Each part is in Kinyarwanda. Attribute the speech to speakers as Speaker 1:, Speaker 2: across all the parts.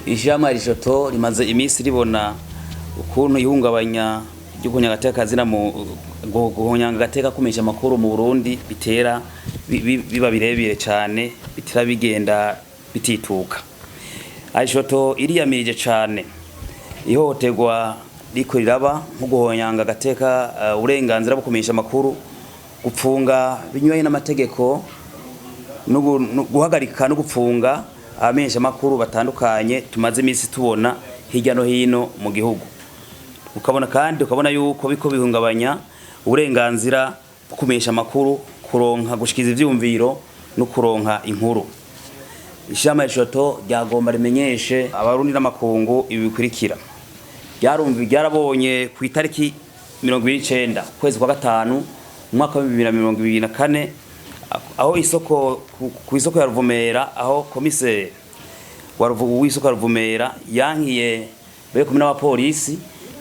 Speaker 1: Ishama rishoto rimaze iminsi ribona ukuntu ihungabanya ry'ukunya gateka kazina mu guhonyanga gateka kumesha makuru mu Burundi bitera biba birebire cyane bitira bigenda bitituka. Aishoto iriyamirije cyane ihohoterwa riko riraba nko guhonyanga gateka uburenganzira bwo kumesha makuru gupfunga binyuye n'amategeko no guhagarika no gupfunga abamenyesha makuru batandukanye tumaze iminsi tubona hirya no hino mu gihugu. Ukabona kandi ukabona yuko biko bihungabanya uburenganzira bwo kumesha makuru kuronka gushikiza ivyumviro no kuronka inkuru. Ishama rishoto ryagomba rimenyeshe abarundi n'amakungu ibi bikurikira. Ryarabonye ku itariki 29 kwezi kwa gatanu umwaka wa 2024 aho isoko ku isoko ya Ruvumera aho komiseri w'isoko ya Ruvumera yankiye bari kumwe n'abapolisi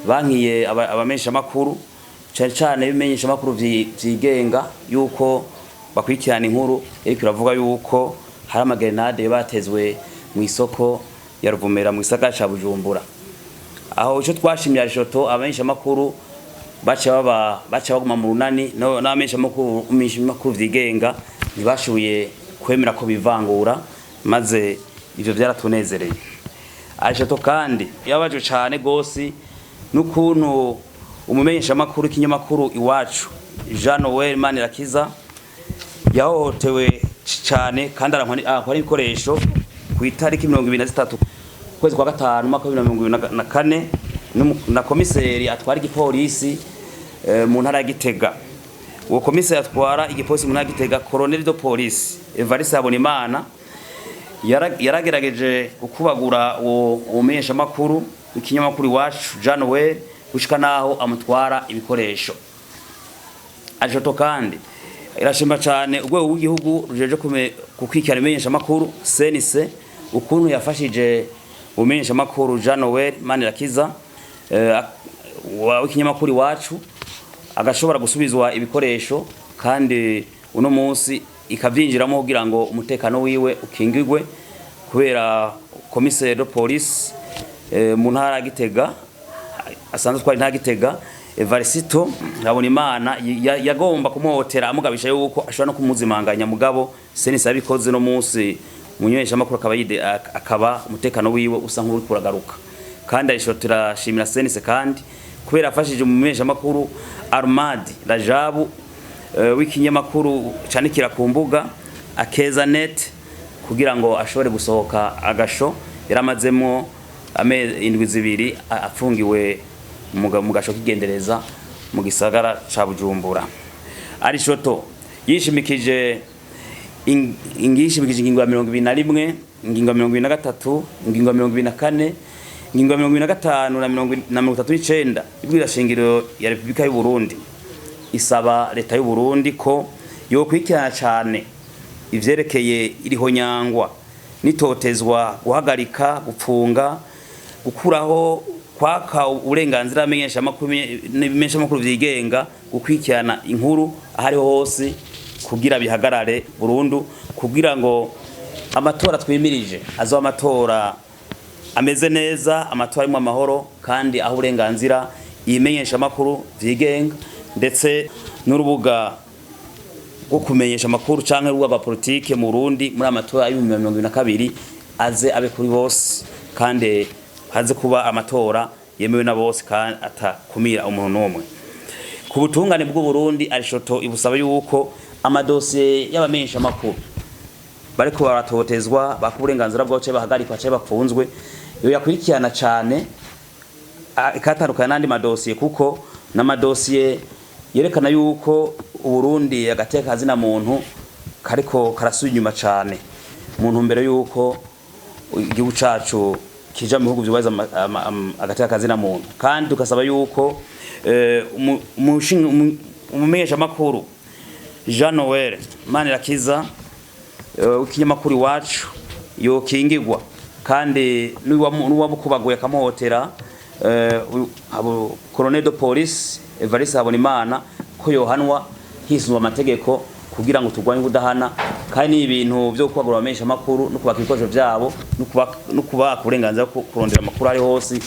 Speaker 1: bankiye abamenyesha makuru cyane bimenyesha makuru vyigenga yuko bakurikirana inkuru ariko iravuga yuko hari amagrenade batezwe mu isoko ya Ruvumera mu gisagara ca Bujumbura. Aho ico twashimye rishoto abamenyesha makuru baca baguma mu runani n'abamenyesha makuru vyigenga ntibashuye kwemera ko bivangura maze ivyo byaratunezereye. Arishoto kandi yabaje cyane gose n'ukuntu umumenyesha makuru kinyamakuru iwacu Jean Noel Manirakiza yahohotewe cyane kandi arankora ibikoresho ku itariki 23 kwezi kwa gatanu mwaka wa 2024 na komiseri atwara igipolisi mu ntara ya Gitega. Uwo komiseri atwara igipolisi mu ntara ya Gitega Colonel de Police Evariste Habonimana yaragerageje gukubagura uwo menyesha makuru ikinyamakuru iwacu Jean Noel gushika naho amutwara ibikoresho. Arishoto kandi irashimba cyane urwego rw'igihugu rujeje kukwikira imenyesha makuru CNC ukuntu yafashije umenyesha makuru Jean Noel Manirakiza w'ikinyamakuru iwacu agashobora gusubizwa ibikoresho kandi uno munsi ikavyinjiramo kugira ngo umutekano wiwe ukingirwe kubera komiseri de police mu ntara Gitega asanzwe twari nta Gitega Evariste Habonimana yagomba kumuhotera amugabisha yuko ashobora no kumuzimanganya mugabo senisa yabikoze no munsi munyesha makuru akaba umutekano wiwe usa nk'uri kuragaruka. Kandi ayishotira shimira senise kandi kubera afashije umumenyesha makuru Armadi Rajabu w'ikinyamakuru canikira ku mbuga Akeza Net kugira ngo ashobore gusohoka agasho yaramazemo indwi zibiri afungiwe mu gasho kigendereza mu gisagara ca Bujumbura. Arishoto yishimikije ingingo ya 21 ingingo ya 23 ingingo ya 24 ingingo ya 25 na 39 ibwira shingiro ya Republika y'u Burundi isaba leta y'u Burundi ko yo kwikirana cyane ivyerekeye iriho nyangwa nitotezwa guhagarika gupfunga gukuraho kwaka uburenganzira amenyesha makuru vyigenga gukwikirana inkuru ahari hose kugira bihagarare burundu kugira ngo amatora twimirije azo amatora ameze neza amatora arimo amahoro kandi aho uburenganzira imenyesha makuru vyigenga ndetse n'urubuga rwo kumenyesha makuru canke rwa politike mu Burundi muri amatora ya 2022 aze abe kuri bose kandi haze kuba amatora yemewe na bose kandi atakumira umuntu n'umwe. Ku butungane bw'u Burundi Arishoto ibusaba yuko amadosiye y'abamenyesha makuru bariko baratotezwa bakuburenganzira bwaco bahagarikwa cyo bapfunzwe yo yakurikirana cyane ikatandukana n'andi madosiye kuko n'amadosiye yerekana yuko Burundi agateka kazina muntu kariko karasuye inyuma cyane muntu mbere yuko igihugu cacu kija mu bihugu byubaza agateka kazina muntu kandi tukasaba yuko umumenyesha makuru Jean Noel Manirakiza w'ikinyamakuru iwacu yo kingirwa kandi n'uwabukubaguye akamuhotera Colonel de Police Evariste Habonimana ko yohanwa hisunzwe amategeko kugira ngo turwanye ubudahana kandi ibintu byo kwagura abamenyesha makuru no kubaka ibikoresho byabo no kubaka uburenganzira bwo kurondera amakuru ari hose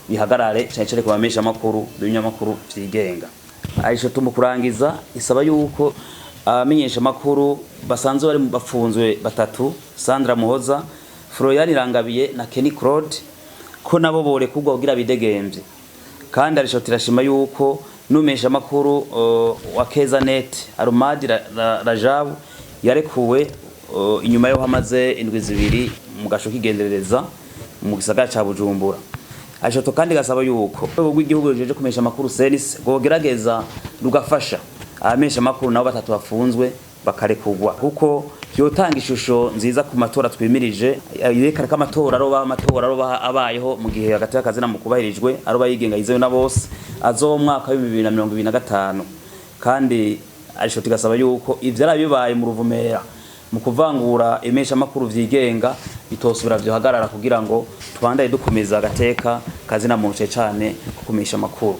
Speaker 1: bihagarare cyane cyane ku bamenyesha makuru n'ibinyamakuru vyigenga. Aisho tumukurangiza isaba yuko abamenyesha makuru basanzwe bari bafunzwe batatu, Sandra Muhoza, Florian Irangabiye na Kenny Claude, ko nabo bore kugwa kugira bidegemvye. Kandi Aisho tirashima yuko numesha makuru wa Kezanet Arumadi Rajabu yarekuwe inyuma yo hamaze indwi zibiri mu gasho kigenderereza mu gisagara ca Bujumbura. Aisho to kandi gasaba yuko rw'igihugu jeje kumesha makuru CNC gogerageza rugafasha abamesha makuru nabo batatu bafunzwe bakarekugwa kuko yotanga ishusho nziza ku matora twimirije yerekana ko amatora aroba abayeho mu gihe hagati y'akazi na mukubahirijwe aroba yigenga yizewe na bose azo mwaka wa 2025 kandi Aisho tigasaba yuko ivyo arabibaye mu Ruvumera mu kuvangura imesha makuru vyigenga bitosubira vyo hagarara kugira ngo twandaye dukomeza agateka kazi na muntu cyane kukumesha makuru.